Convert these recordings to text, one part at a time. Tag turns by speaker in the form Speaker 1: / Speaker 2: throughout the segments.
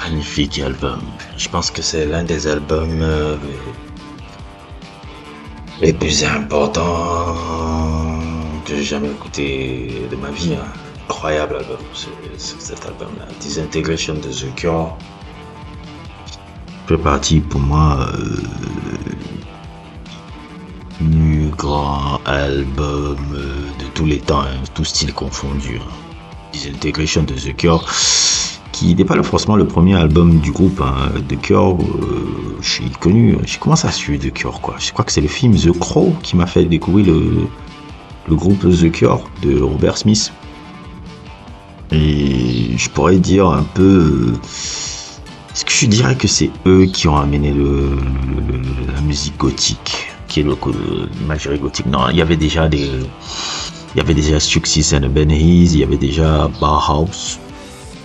Speaker 1: Magnifique album. Je pense que c'est l'un des albums les plus importants que j'ai jamais écouté de ma vie, hein. Incroyable album, cet album-là. Disintegration de The Cure fait partie pour moi du grand album de tous les temps, hein, tout style confondu, hein. Disintegration de The Cure, qui n'est pas forcément le premier album du groupe, hein. The Cure, j'ai connu, j'ai commencé à suivre The Cure, quoi. Je crois que c'est le film The Crow qui m'a fait découvrir le groupe The Cure de Robert Smith. Et je pourrais dire un peu, est-ce que je dirais que c'est eux qui ont amené la musique gothique, qui est l'imagerie gothique. Non, il y avait déjà Success and the Bennies, il y avait déjà Bauhaus,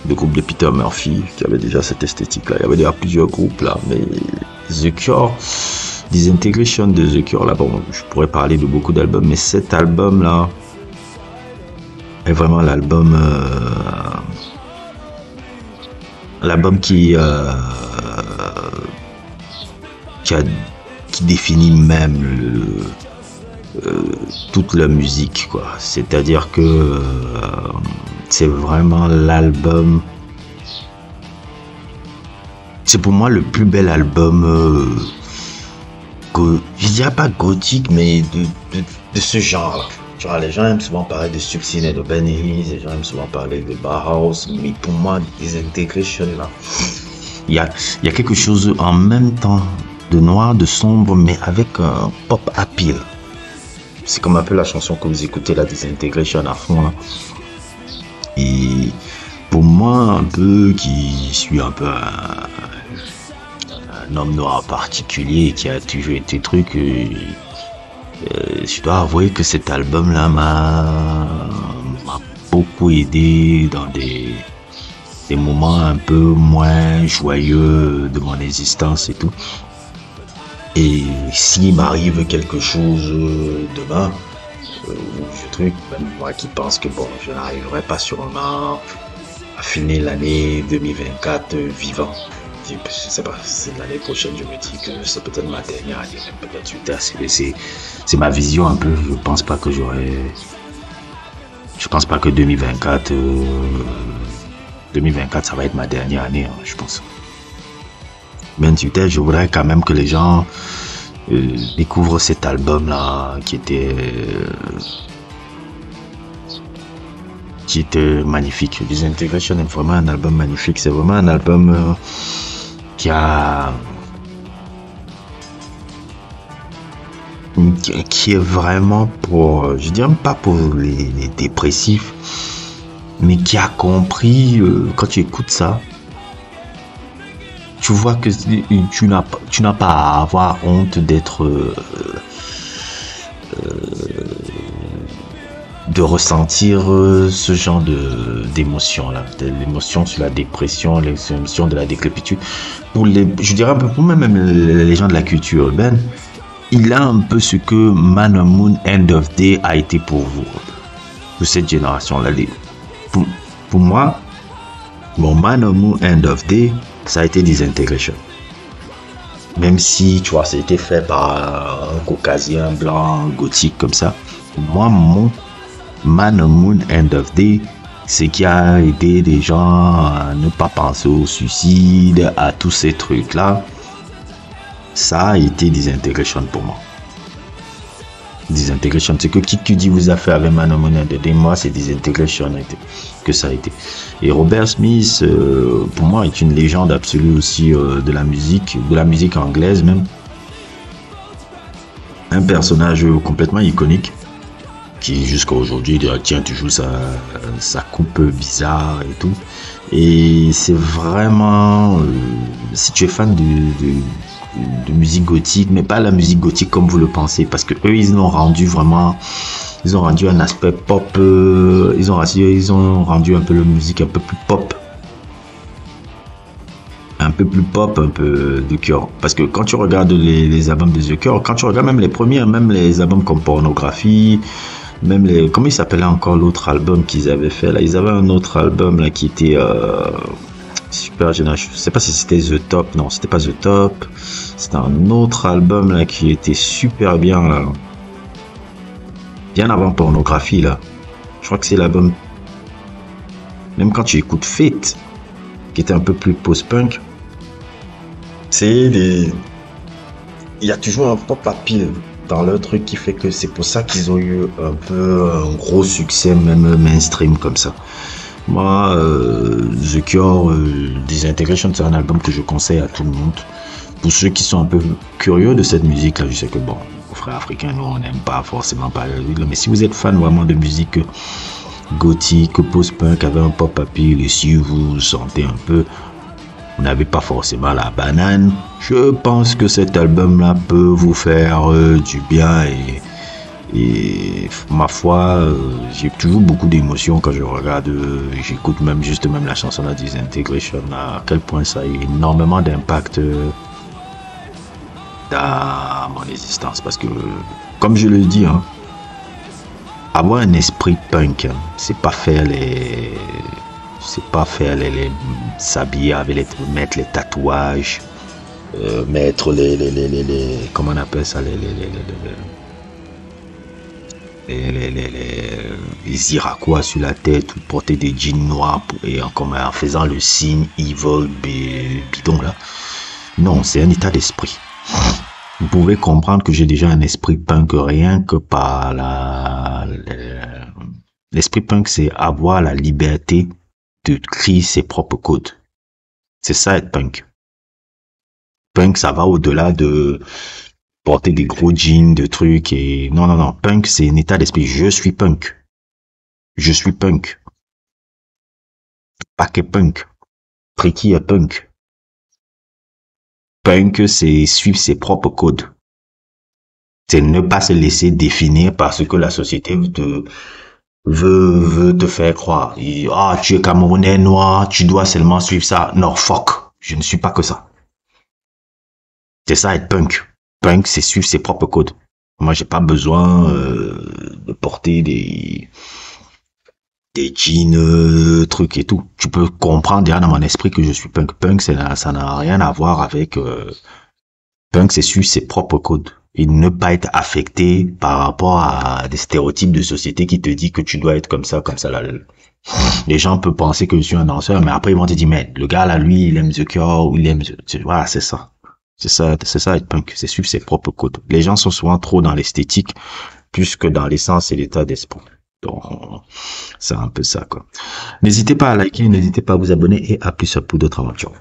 Speaker 1: le groupe de Peter Murphy, qui avait déjà cette esthétique-là. Il y avait déjà plusieurs groupes là, mais The Cure, Disintegration de The Cure, là, bon, je pourrais parler de beaucoup d'albums, mais cet album-là est vraiment l'album qui définit même toute la musique, quoi. C'est-à-dire que c'est vraiment l'album, c'est pour moi le plus bel album je dirais pas gothique, mais de ce genre. Tu vois, les gens aiment souvent parler de Success and the Bennies, les gens aiment souvent parler de Bauhaus, mais pour moi, Disintegration, là, il y a quelque chose en même temps de noir, de sombre, mais avec un pop appeal. C'est comme un peu la chanson que vous écoutez, la Disintegration à fond, là. Et pour moi, un peu, qui suis un peu un homme noir particulier, qui a toujours été truc, je dois avouer que cet album-là m'a beaucoup aidé dans des moments un peu moins joyeux de mon existence et tout. Et s'il m'arrive quelque chose demain, même moi qui pense que bon, je n'arriverai pas sûrement à finir l'année 2024 vivant. Je sais pas, c'est l'année prochaine, je me dis que c'est peut-être ma dernière année, peut-être c'est ma vision un peu. Je pense pas que 2024 ça va être ma dernière année, hein, je pense. Mais je voudrais quand même que les gens découvrent cet album là qui était magnifique. Disintegration est vraiment un album magnifique. C'est vraiment un album qui est vraiment pour, je dirais pas pour les dépressifs, mais qui a compris, quand tu écoutes ça, tu vois que tu n'as pas à avoir honte de ressentir ce genre d'émotion là, l'émotion sur la dépression, l'émotion de la décrépitude. Je dirais un peu pour même les gens de la culture urbaine, il a un peu ce que Man on Moon End of Day a été pour vous, pour cette génération là. Pour moi, bon, Man on Moon End of Day, ça a été Disintegration. Même si, tu vois, ça a été fait par un caucasien blanc gothique comme ça. Pour moi, mon Man on Moon End of Day, c'est qui a aidé les gens à ne pas penser au suicide, à tous ces trucs-là. Ça a été Disintegration pour moi. Disintegration, c'est que qui tu dis vous a fait avec Man on Moon End of Day, moi c'est Disintegration que ça a été. Et Robert Smith, pour moi, est une légende absolue aussi de la musique anglaise même. Un personnage complètement iconique, qui jusqu'à aujourd'hui tient toujours sa coupe bizarre et tout. Et c'est vraiment, si tu es fan de musique gothique, mais pas la musique gothique comme vous le pensez, parce que eux, ils l'ont rendu vraiment, ils ont rendu un aspect pop, ils ont rendu un peu la musique un peu plus pop, un peu de cœur. Parce que quand tu regardes les albums de The Cure, quand tu regardes même les premiers, même les albums comme Pornographie, même les, comment il s'appelait encore l'autre album qu'ils avaient fait là, ils avaient un autre album là qui était super génial. Je sais pas si c'était The Top, non, c'était pas The Top, c'était un autre album là qui était super bien là, bien avant Pornographie là. Je crois que c'est l'album, même quand tu écoutes Fate, qui était un peu plus post-punk, c'est des, il y a toujours un pop à pile dans le truc qui fait que c'est pour ça qu'ils ont eu un peu un gros succès même mainstream comme ça. Moi, The Cure, Disintegration, c'est un album que je conseille à tout le monde. Pour ceux qui sont un peu curieux de cette musique là, je sais que bon, aux frères africains, nous on n'aime pas forcément pas mais si vous êtes fan vraiment de musique gothique, post-punk avec un pop à pile, et si vous sentez un peu, vous n'avez pas forcément la banane, je pense que cet album-là peut vous faire du bien et ma foi, j'ai toujours beaucoup d'émotions quand je regarde, j'écoute même juste même la chanson de Disintegration, à quel point ça a énormément d'impact dans mon existence parce que, comme je le dis, hein, avoir un esprit punk, hein, c'est pas faire s'habiller avec mettre les tatouages, mettre comment on appelle ça, les Iroquois sur la tête, ou porter des jeans noirs et en faisant le signe evil bidon là. Non, c'est un état d'esprit. Vous pouvez comprendre que j'ai déjà un esprit punk rien que par l'esprit punk, c'est avoir la liberté de créer ses propres codes. C'est ça être punk. Punk, ça va au-delà de porter des gros jeans, de trucs et non, non, non. Punk, c'est un état d'esprit. Je suis punk. Je suis punk. Paquet punk. Tricky est punk. Punk, c'est suivre ses propres codes. C'est ne pas se laisser définir par ce que la société veut te faire croire. Tu es Camerounais noir, tu dois seulement suivre ça. Non, fuck. Je ne suis pas que ça. C'est ça être punk. Punk, c'est suivre ses propres codes. Moi, j'ai pas besoin de porter des jeans, trucs et tout. Tu peux comprendre déjà dans mon esprit que je suis punk. Punk, ça n'a rien à voir avec... punk, c'est suivre ses propres codes. Et ne pas être affecté par rapport à des stéréotypes de société qui te dit que tu dois être comme ça, là. Les gens peuvent penser que je suis un danseur, mais après ils vont te dire, mais le gars là, lui, il aime The Cure, ou il aime... Voilà, c'est ça. C'est ça être punk. C'est suivre ses propres codes. Les gens sont souvent trop dans l'esthétique, plus que dans l'essence et l'état d'esprit. Donc, c'est un peu ça, quoi. N'hésitez pas à liker, n'hésitez pas à vous abonner et à plus pour d'autres aventures.